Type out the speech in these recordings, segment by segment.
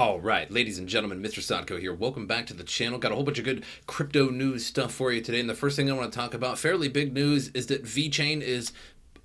All right, ladies and gentlemen, MrSotko here. Welcome back to the channel. Got a whole bunch of good crypto news stuff for you today. And the first thing I want to talk about, fairly big news, is that VeChain is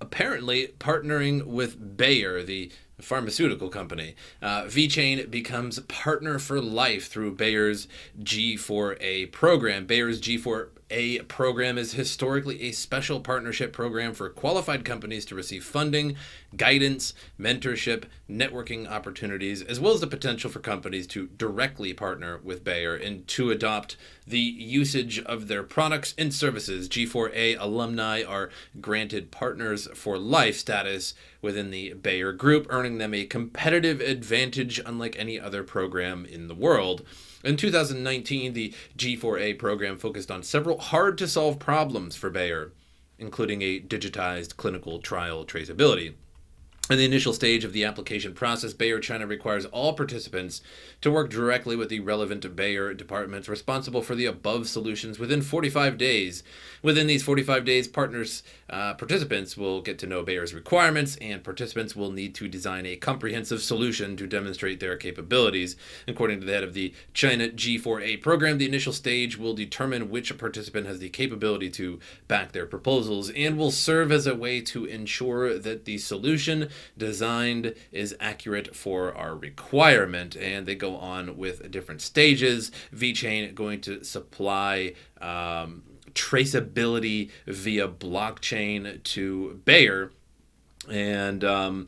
apparently partnering with Bayer, the pharmaceutical company. VeChain becomes partner for life through Bayer's G4A program. Bayer's G4A program is historically a special partnership program for qualified companies to receive funding, guidance, mentorship, networking opportunities, as well as the potential for companies to directly partner with Bayer and to adopt the usage of their products and services. G4A alumni are granted partners for life status within the Bayer group, earning them a competitive advantage unlike any other program in the world. In 2019, the G4A program focused on several hard-to-solve problems for Bayer, including a digitized clinical trial traceability. In the initial stage of the application process, Bayer China requires all participants to work directly with the relevant Bayer departments responsible for the above solutions within 45 days. Within these 45 days, participants will get to know Bayer's requirements, and participants will need to design a comprehensive solution to demonstrate their capabilities. According to the head of the China G4A program, the initial stage will determine which participant has the capability to back their proposals and will serve as a way to ensure that the solution designed is accurate for our requirement. And they go on with different stages. VeChain going to supply traceability via blockchain to Bayer. And I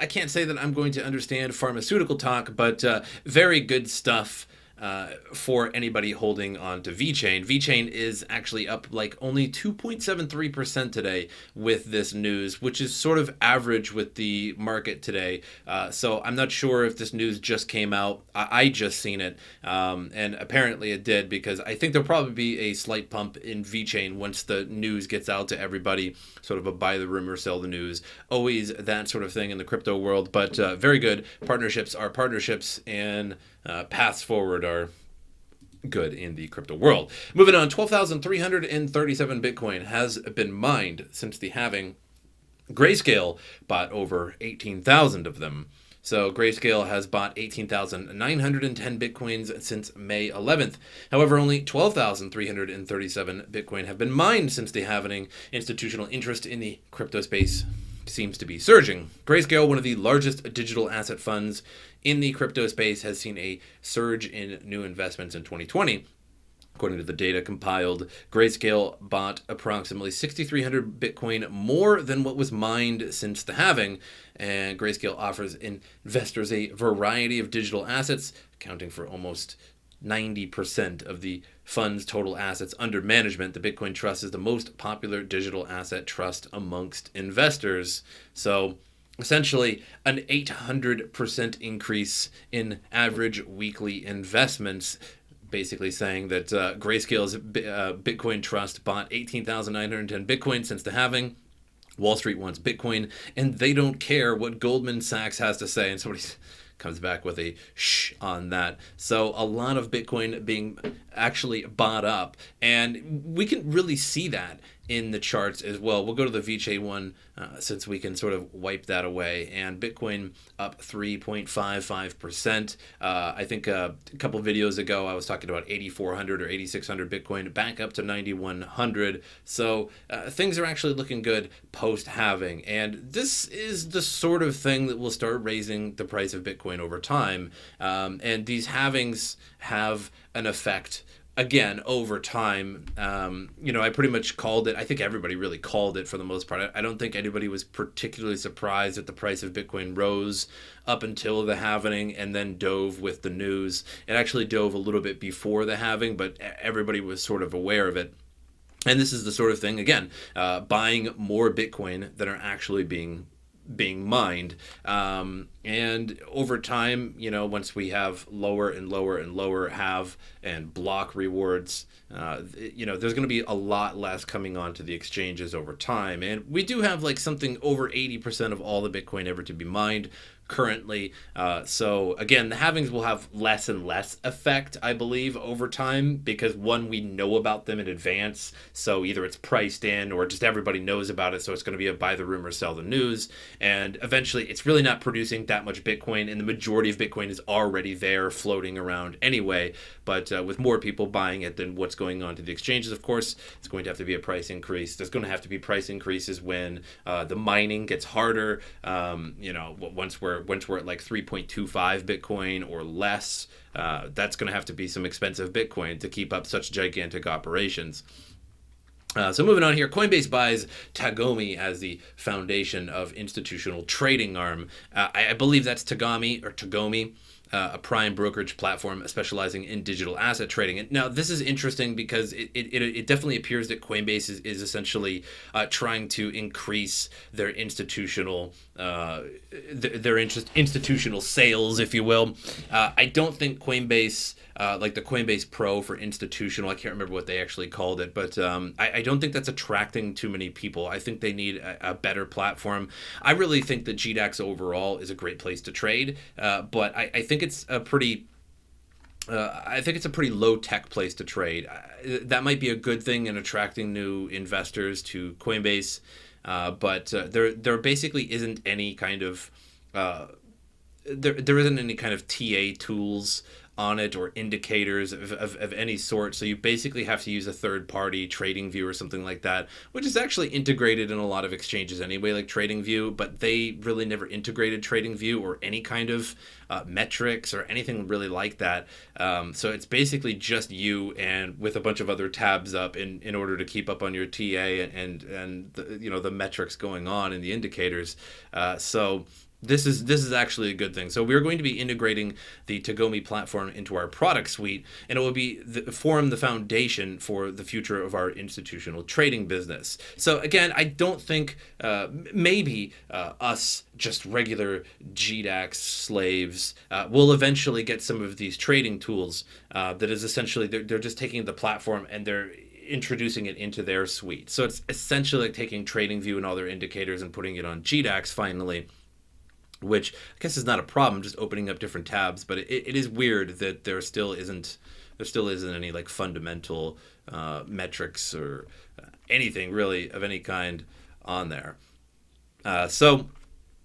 can't say that I'm going to understand pharmaceutical talk, but very good stuff for anybody holding on to VeChain. VeChain is actually up like only 2.73% today with this news, which is sort of average with the market today. So I'm not sure if this news just came out. I just seen it, and apparently it did, because I think there'll probably be a slight pump in VeChain once the news gets out to everybody, sort of a buy the rumor, sell the news. Always that sort of thing in the crypto world, but very good. Partnerships are partnerships, and paths forward are good in the crypto world. Moving on, 12,337 Bitcoin has been mined since the halving. Grayscale bought over 18,000 of them. So Grayscale has bought 18,910 Bitcoins since May 11th. However, only 12,337 Bitcoin have been mined since the halving. Institutional interest in the crypto space seems to be surging. Grayscale, one of the largest digital asset funds in the crypto space, has seen a surge in new investments in 2020. According to the data compiled, Grayscale bought approximately 6,300 Bitcoin more than what was mined since the halving, and Grayscale offers investors a variety of digital assets, accounting for almost 90% of the fund's total assets under management. The Bitcoin Trust is the most popular digital asset trust amongst investors. So essentially an 800% increase in average weekly investments, basically saying that Grayscale's Bitcoin Trust bought 18,910 Bitcoin since the halving. Wall Street wants Bitcoin, and they don't care what Goldman Sachs has to say. And somebody comes back with a shh on that. So a lot of Bitcoin being actually bought up, and we can really see that in the charts as well. We'll go to the VeChain one since we can sort of wipe that away. And Bitcoin up 3.55%. I think a couple videos ago I was talking about 8,400 or 8,600 Bitcoin, back up to 9,100. So things are actually looking good post-halving. And this is the sort of thing that will start raising the price of Bitcoin over time. And these halvings have an effect again over time. I pretty much called it. I think everybody really called it for the most part. I don't think anybody was particularly surprised that the price of Bitcoin rose up until the halving and then dove with the news. It actually dove a little bit before the halving, but everybody was sort of aware of it. And this is the sort of thing, again, buying more Bitcoin than are actually being mined. And over time, once we have lower and lower and lower halve and block rewards, there's going to be a lot less coming onto the exchanges over time. And we do have like something over 80% of all the Bitcoin ever to be mined currently. So again, the halvings will have less and less effect, I believe, over time, because one, we know about them in advance. So either it's priced in or just everybody knows about it. So it's going to be a buy the rumor, sell the news. And eventually it's really not producing that much Bitcoin. And the majority of Bitcoin is already there floating around anyway. But with more people buying it than what's going on to the exchanges, of course, it's going to have to be a price increase. There's going to have to be price increases when the mining gets harder. Once we're at like 3.25 Bitcoin or less, that's going to have to be some expensive Bitcoin to keep up such gigantic operations. So moving on here, Coinbase buys Tagomi as the foundation of institutional trading arm. I believe that's Tagomi. A prime brokerage platform specializing in digital asset trading. And now, this is interesting because it definitely appears that Coinbase is essentially trying to increase their institutional institutional sales, if you will. I don't think Coinbase, like the Coinbase Pro for institutional, I can't remember what they actually called it, but I don't think that's attracting too many people. I think they need a better platform. I really think that GDAX overall is a great place to trade, but I think it's a pretty low tech place to trade. That might be a good thing in attracting new investors to Coinbase, but there basically isn't any kind of there isn't any kind of TA tools on it or indicators of any sort. So you basically have to use a third-party TradingView or something like that, which is actually integrated in a lot of exchanges anyway, like TradingView, but they really never integrated TradingView or any kind of metrics or anything really like that. So it's basically just you and with a bunch of other tabs up in order to keep up on your TA and the metrics going on and the indicators. So this is actually a good thing. So we're going to be integrating the Tagomi platform into our product suite, and it will form the foundation for the future of our institutional trading business. So again, I don't think maybe us just regular GDAX slaves will eventually get some of these trading tools that is essentially they're just taking the platform and they're introducing it into their suite. So it's essentially like taking TradingView and all their indicators and putting it on GDAX finally, which I guess is not a problem, just opening up different tabs. But it is weird that there still isn't any like fundamental metrics or anything really of any kind on there. So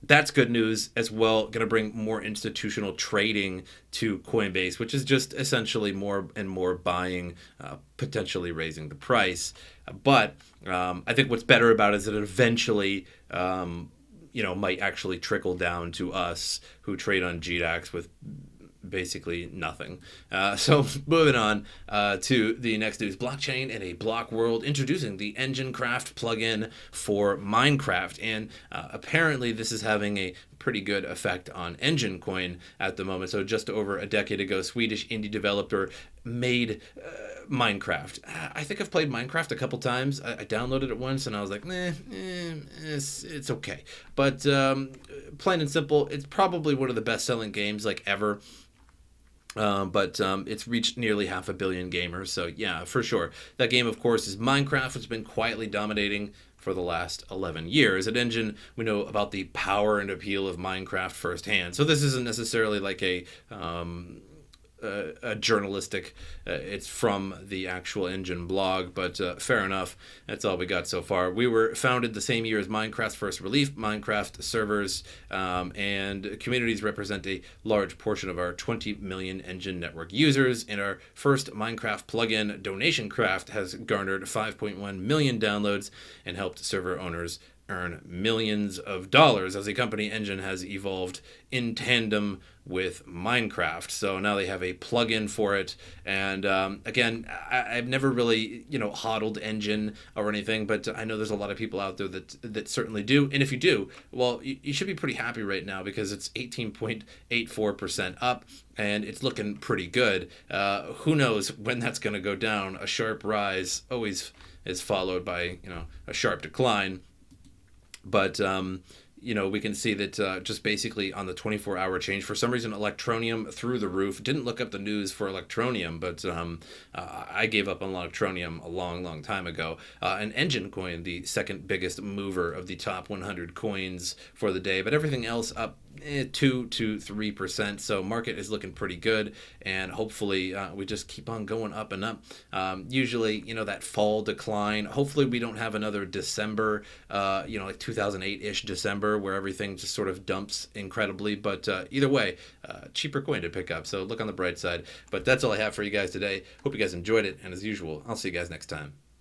that's good news as well. Going to bring more institutional trading to Coinbase, which is just essentially more and more buying, potentially raising the price. But I think what's better about it is that it eventually might actually trickle down to us who trade on GDAX with basically nothing. So moving on to the next news, blockchain in a block world introducing the Enjin plugin for Minecraft. And apparently this is having a pretty good effect on enjincoin at the moment. So just over a decade ago, Swedish indie developer made Minecraft. I think I've played Minecraft a couple times. I downloaded it once and I was like, it's okay. But plain and simple, it's probably one of the best-selling games like ever. But it's reached nearly 500 million gamers. So yeah, for sure. That game, of course, is Minecraft, which has been quietly dominating for the last 11 years. At Enjin, we know about the power and appeal of Minecraft firsthand. So this isn't necessarily like a journalistic, it's from the actual Enjin blog, but fair enough. That's all we got so far. We were founded the same year as Minecraft's first release. Minecraft servers and communities represent a large portion of our 20 million Enjin network users, and our first Minecraft plugin, Donation Craft, has garnered 5.1 million downloads and helped server owners earn millions of dollars as a company. Enjin has evolved in tandem with Minecraft. So now they have a plugin for it. And again, I've never really, hodled Enjin or anything, but I know there's a lot of people out there that certainly do. And if you do, well, you should be pretty happy right now because it's 18.84% up and it's looking pretty good. Who knows when that's going to go down? A sharp rise always is followed by, a sharp decline. But, we can see that just basically on the 24-hour change, for some reason, Electroneum through the roof. Didn't look up the news for Electroneum, but I gave up on Electroneum a long, long time ago. And enjincoin, the second biggest mover of the top 100 coins for the day. But everything else up 2 to 3%. So market is looking pretty good, and hopefully we just keep on going up and up. Usually, that fall decline. Hopefully, we don't have another December, like 2008-ish December, where everything just sort of dumps incredibly. But either way, cheaper coin to pick up. So look on the bright side. But that's all I have for you guys today. Hope you guys enjoyed it, and as usual, I'll see you guys next time.